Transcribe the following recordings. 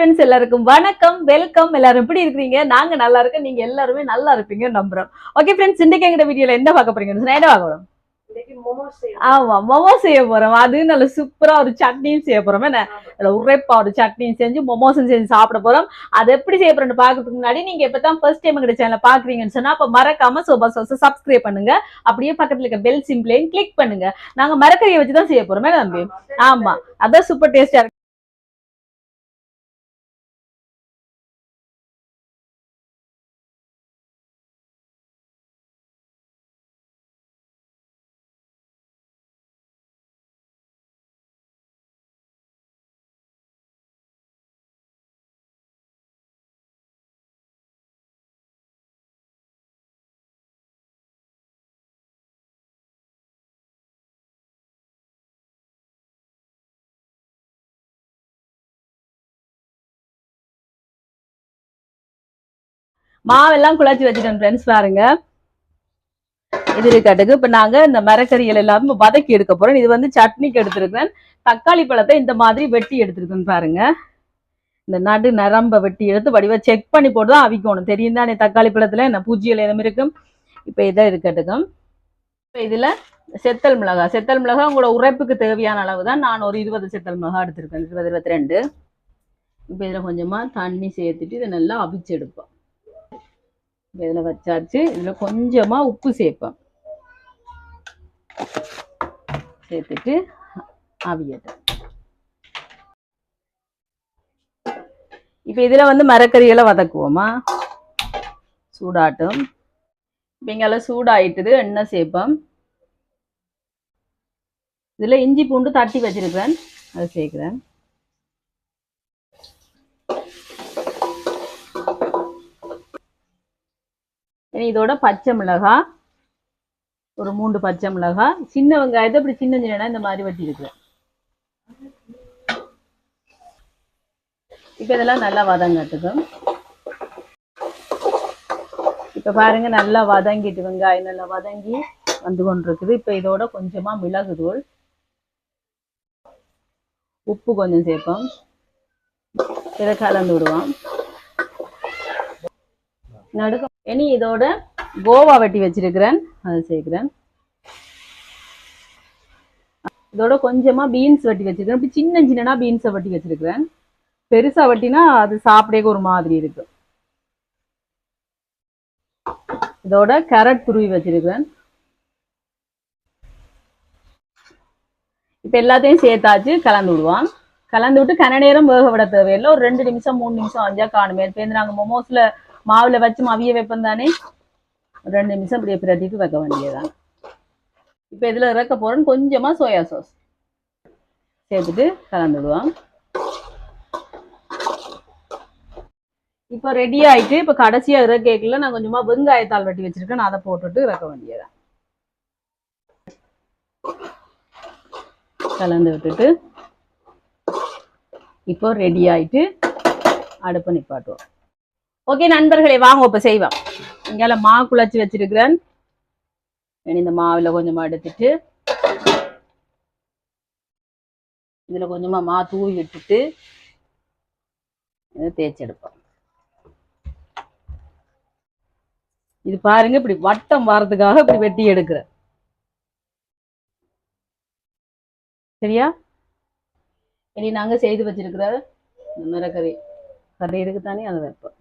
Friends எல்லாருக்கும் வணக்கம், welcome. எல்லாரும் எப்படி இருக்கீங்க? நாங்க நல்லா இருக்கோம். நீங்க எல்லாருமே நல்லா இருப்பீங்கன்னு நம்புறோம். ஓகே ஃப்ரெண்ட்ஸ், இன்னைக்கு எங்க வீடியோல என்ன பார்க்க போறீங்கன்னு சொன்னா என்ன பார்க்க போறோம்? ஆமா, மொமோ செய்ய போறோம். அது நல்ல சூப்பரா ஒரு சட்னியும் செய்ய போறோம். என்ன உரைப்பா ஒரு சட்னியும் செஞ்சு மொமோஸும் செஞ்சு சாப்பிட போறோம். அது எப்படி செய்ய போறோம்னு பாக்கிறதுக்கு முன்னாடி நீங்க இப்பதான் ஃபர்ஸ்ட் டைம் எங்க சேனலை பாக்குறீங்கன்னு சொன்னா அப்ப மறக்காம சோபா சாஸ் சப்ஸ்கிரைப் பண்ணுங்க. அப்படியே பக்கத்துல இருக்க பெல் சிம்பிளையும் கிளிக் பண்ணுங்க. நாங்க மரக்கறியை வச்சுதான் செய்ய போறோம் தம்பி. ஆமா, அதான் சூப்பர் டேஸ்டா இருக்கு. மாவெல்லாம் குழச்சி வச்சுட்டேன் ஃப்ரெண்ட்ஸ். பாருங்க, இது இருக்கட்டுக்கு இப்ப நாங்க இந்த மரக்கறிகள் எல்லாமே வதக்கி எடுக்க போறோம். இது வந்து சட்னிக்கு எடுத்திருக்கேன். தக்காளி பழத்தை இந்த மாதிரி வெட்டி எடுத்திருக்கேன் பாருங்க. இந்த நடு நரம்ப வெட்டி எடுத்து வடிவா செக் பண்ணி போட்டுதான் அவிக்கணும். தெரியும் தானே தக்காளி பழத்துல என்ன பூச்சிகள் எதுவும் இருக்கும். இப்ப இதை இருக்கட்டுக்கும். இப்ப இதுல செத்தல் மிளகாய் உங்களோட உரைப்புக்கு தேவையான அளவு தான். நான் ஒரு 20 செத்தல் மிளகாய் எடுத்திருக்கேன், 20-22. இப்ப இதுல கொஞ்சமா தண்ணி சேர்த்துட்டு இதை நல்லா அவிச்சு எடுப்போம். இதுல வச்சாச்சு. இதுல கொஞ்சமா உப்பு சேர்ப்பேன், சேர்த்துட்டு அவியட்டும். இப்ப இதுல வந்து மரக்கறிகளை வதக்குவோமா, சூடாட்டும். இப்ப இங்கெல்லாம் சூடாயிட்டுது. எண்ணெய் சேர்ப்போம். இதுல இஞ்சி பூண்டு தட்டி வச்சிருக்கிறேன், அதை சேர்க்கிறேன். இதோட பச்சை மிளகாய் ஒரு 3 பச்சை மிளகாய், சின்ன வெங்காயத்தை இப்படி சின்ன சின்ன இந்த மாதிரி வெட்டி இருக்கிறேன். இப்ப இதெல்லாம் நல்லா வதங்கட்டுக்கும். இப்ப பாருங்க, நல்லா வதங்கிட்டு வெங்காயம் நல்லா வதங்கி வந்து கொண்டிருக்குது. இப்ப இதோட கொஞ்சமா மிளகு தூள், உப்பு கொஞ்சம் சேர்ப்போம். இதை கலந்து விடுவோம். நடுக்க இனி இதோட கோவா வெட்டி வச்சிருக்கிறேன், அதை சேர்க்கிறேன். இதோட கொஞ்சமா பீன்ஸ் வெட்டி வச்சிருக்கிறேன். இப்படி சின்ன சின்னனா பீன்ஸை வெட்டி வச்சிருக்கிறேன். பெருசா வெட்டினா அது சாப்பிடே ஒரு மாதிரி இருக்கு. இதோட கேரட் துருவி வச்சிருக்கிறேன். இப்ப எல்லாத்தையும் சேர்த்தாச்சு. கலந்து விடுவான். கலந்து விட்டு கன நேரம் வேக விட தேவையில்லை. ஒரு 2 நிமிஷம் 3 நிமிஷம் அஞ்சா காணுமே. இப்போ நாங்க மொமோஸ்ல மாவுல வச்சு அவிய வைப்போம் தானே, 2 நிமிஷம் இப்படியே பிரட்டிட்டு வைக்க வேண்டியதான். இப்ப இதுல இறக்க போறேன்னு கொஞ்சமா சோயா சாஸ் சேர்த்துட்டு கலந்து விடுவான். இப்ப ரெடி ஆயிட்டு இப்ப கடைசியா இறக்கல நான் கொஞ்சமா வெங்காயத்தாள் வெட்டி வச்சிருக்கேன், அதை போட்டுட்டு இறக்க வேண்டியதான். கலந்து விட்டுட்டு இப்போ ரெடி ஆயிட்டு அடுப்பை நிப்பாட்டுவோம். ஓகே நண்பர்களே, வாங்க இப்ப செய்வோம். இங்கால மாவு குழச்சி வச்சிருக்கிறேன். இந்த மாவுல கொஞ்சமா எடுத்துட்டு இதுல கொஞ்சமா மா தூவி விட்டுட்டு தேய்ச்சி எடுப்போம். இது பாருங்க, இப்படி வட்டம் வர்றதுக்காக இப்படி வெட்டி எடுக்கிறேன். சரியா? இனி நாங்க செய்து வச்சிருக்கிற மரக்கறி கறி இருக்குத்தானே, அதை வைப்போம்.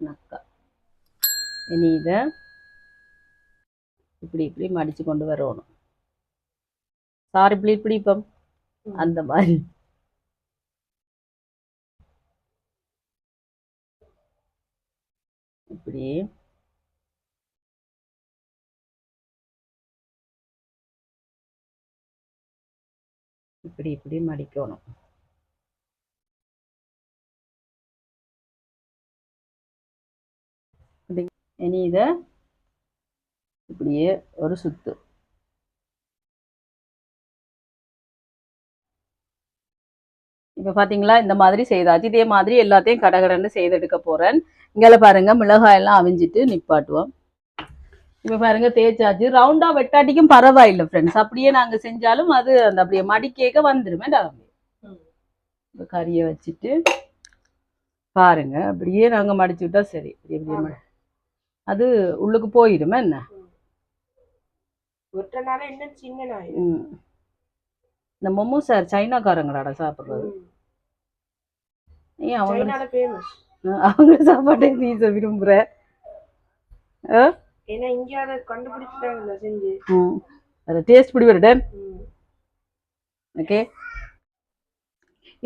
நக்கா இனி இத இப்படி இப்படி மடிச்சு கொண்டு வரணும். சாரி, இப்படி இப்படி இப்போ அந்த மாதிரி இப்படி இப்படி இப்படி மடிக்கணும். இனி இத இப்படியே ஒரு சுத்து. இப்ப பாத்தீங்களா, இந்த மாதிரி செய்தாச்சு. இதே மாதிரி எல்லாத்தையும் கடகடன்னு செய்து எடுக்க போறேன். இங்கால பாருங்க, மிளகாய் எல்லாம் அவிஞ்சிட்டு நிப்பாட்டுவோம். இப்ப பாருங்க, தேய்ச்சாச்சு. ரவுண்டா வெட்டாட்டிக்கும் பரவாயில்லை ஃப்ரெண்ட்ஸ். அப்படியே நாங்க செஞ்சாலும் அது அந்த அப்படியே மடிக்கேக்க வந்துருமே. கறியை வச்சுட்டு பாருங்க அப்படியே நாங்க மடிச்சு விட்டா சரி. இப்படியே அது உள்ளுக்கு போயிடுமா என்ன? இந்த மோமோஸ் சைனாக்காரங்களாட சாப்பிடுறது. ஏன் அவங்க சாப்பாட்டை நீ விரும்புற? டேஸ்ட் பிடி வருட. ஓகே,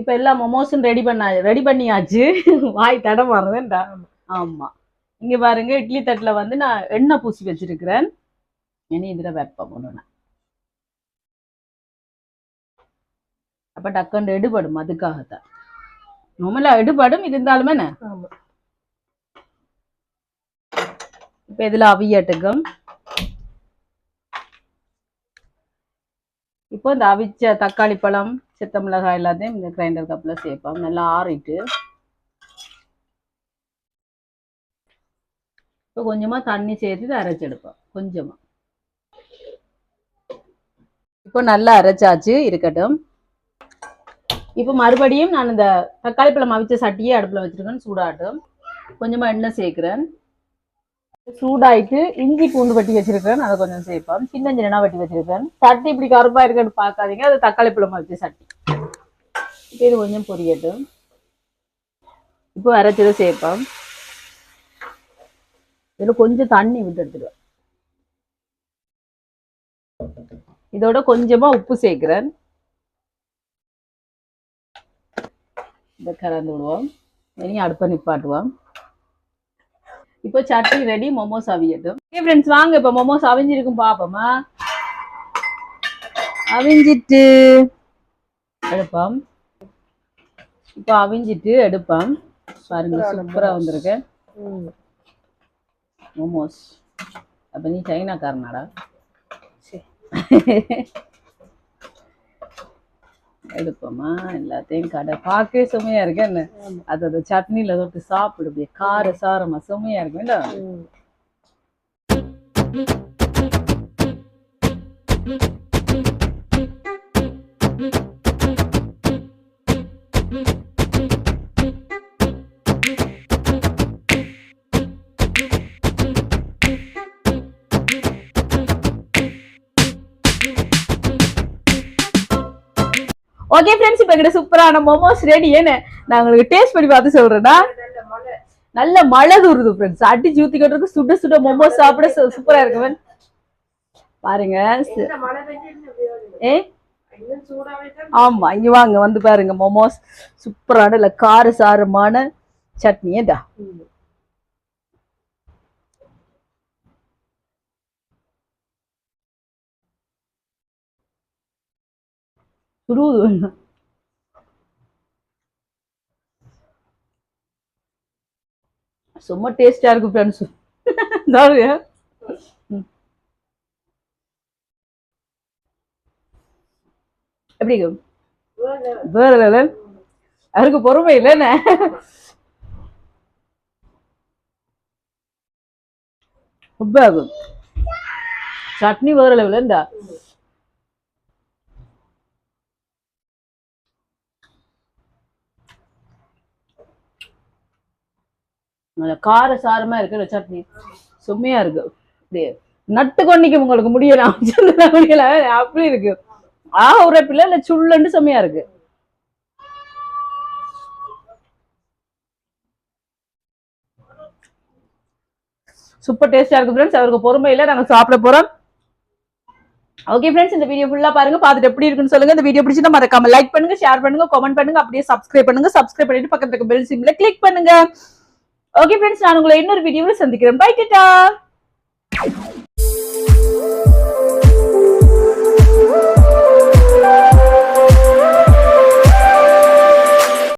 இப்ப எல்லா மோமோஸும் ரெடி பண்ணியாச்சு. வாய் தட மாறுதுண்டா. ஆமா, இங்க பாருங்க இட்லி தட்டுல வந்து நான் எண்ணெய் பூசி வச்சிருக்கிறேன். இனி இதுல வெப்பம் ஒண்ணு அப்ப டக்குன்னு எடுபடும். அதுக்காகத்தான் நம்மள எடுபடும் இருந்தாலுமே என்ன. இப்ப இதுல அவியட்டுக்கும். இப்போ இந்த அவிச்ச தக்காளி பழம் சித்த மிளகாய் எல்லாத்தையும் இந்த கிரைண்டர் கப்ல சேர்ப்போம். நல்லா ஆறிட்டு இப்போ கொஞ்சமா தண்ணி சேர்த்து அரைச்செடுப்போம். கொஞ்சமா இப்போ நல்லா அரைச்சாச்சு இருக்கட்டும். இப்போ மறுபடியும் நான் இந்த தக்காளி பழம் அவிச்ச சட்டியே அடுப்புல வச்சிருக்கேன். சூடாட்டும் கொஞ்சமா எண்ணெய் சேர்க்கிறேன். சூடாயிட்டு இஞ்சி பூண்டு வெட்டி வச்சிருக்கேன். அதை கொஞ்சம் சேர்ப்பேன். சின்ன சின்ன வெட்டி வச்சிருக்கேன். சட்டி இப்படி கருப்பா இருக்குன்னு பார்க்காதீங்க, அது தக்காளி பழம் வச்ச சட்டி. இப்போ இது கொஞ்சம் பொரியட்டும். இப்போ அரைச்சதை சேர்ப்பேன். இதுல கொஞ்சம் தண்ணி விட்டு எடுத்துடுவேன். இதோட கொஞ்சமா உப்பு சேர்க்கிறேன். இதை கலந்து விடுவோம். இனி அடுப்பை நிப்பாட்டுவோம். இப்போ சட்னி ரெடி. மோமோஸ் அவியட்டும். ஓகே ஃப்ரெண்ட்ஸ், வாங்க இப்போ மோமோஸ் அவிஞ்சிருக்கும் பாப்போமா. அவிஞ்சிட்டு எடுப்போம். இப்போ அவிஞ்சிட்டு எடுப்போம். பாருங்க சூப்பரா வந்திருக்கு மோமோஸ். அப்ப நீ சைனாக்காரனாடா. எடுப்போமா எல்லாத்தையும் கடை பார்க்கவே சுமையா இருக்கு என்ன. அது சட்னில தொட்டு சாப்பிடு. கார சாரமா சுமையா இருக்கு வேண்டாம். ஓகே ஃப்ரெண்ட்ஸ், இப்போ கிட்ட சூப்பரான மோமோஸ் ரெடி. என்ன நான் உங்களுக்கு டேஸ்ட் பண்ணி பார்த்து சொல்றேன்னா, நல்ல மழை தூருது ஃப்ரெண்ட்ஸ். அடிச்சு ஊத்திக்கிட்டு சுட சுட மோமோஸ் சாப்பிட சூப்பரா இருக்கு பாருங்க. ஆமா, இங்க வாங்க வந்து பாருங்க மோமோஸ் சூப்பரான இல்ல கார சாரமான சட்னி. ஏண்டா சுடுவது சும்மா டேஸ்டா இருக்கு ஃப்ரெண்ட்ஸ். எப்படி வேற லெவல். அவருக்கு பொறுமை இல்லைன்னு சட்னி வேற லெவல். இருந்தா கார சாரமா இருக்கு சட்னி. சும்மையா இருக்கு. நட்டு கொண்டிக்க உங்களுக்கு முடியல. முடியல அப்படி இருக்கு. ஒரு பிள்ளை இல்ல சுள்ளண்டு செம்மையா இருக்கு. சூப்பர் டேஸ்டா இருக்கு ஃப்ரெண்ட்ஸ். அவருக்கு பொறுமையில நாங்க சாப்பிட போறோம். ஓகே ஃப்ரெண்ட்ஸ், இந்த வீடியோ ஃபுல்லா பாருங்க. பார்த்துட்டு எப்படி இருக்குன்னு சொல்லுங்க. இந்த வீடியோ பிடிச்சிருந்தா மறக்காம லைக் பண்ணுங்க, ஷேர் பண்ணுங்க, கமெண்ட் பண்ணுங்க, அப்படியே சப்ஸ்கிரைப் பண்ணுங்க. சப்ஸ்கிரைப் பண்ணிட்டு பக்கத்துல இருக்க பெல் சிம்பிளை கிளிக் பண்ணுங்க. ஓகே ஃப்ரெண்ட்ஸ், நான் உங்களை இன்னொரு வீடியோவில் சந்திக்கிறேன். பை டாடா.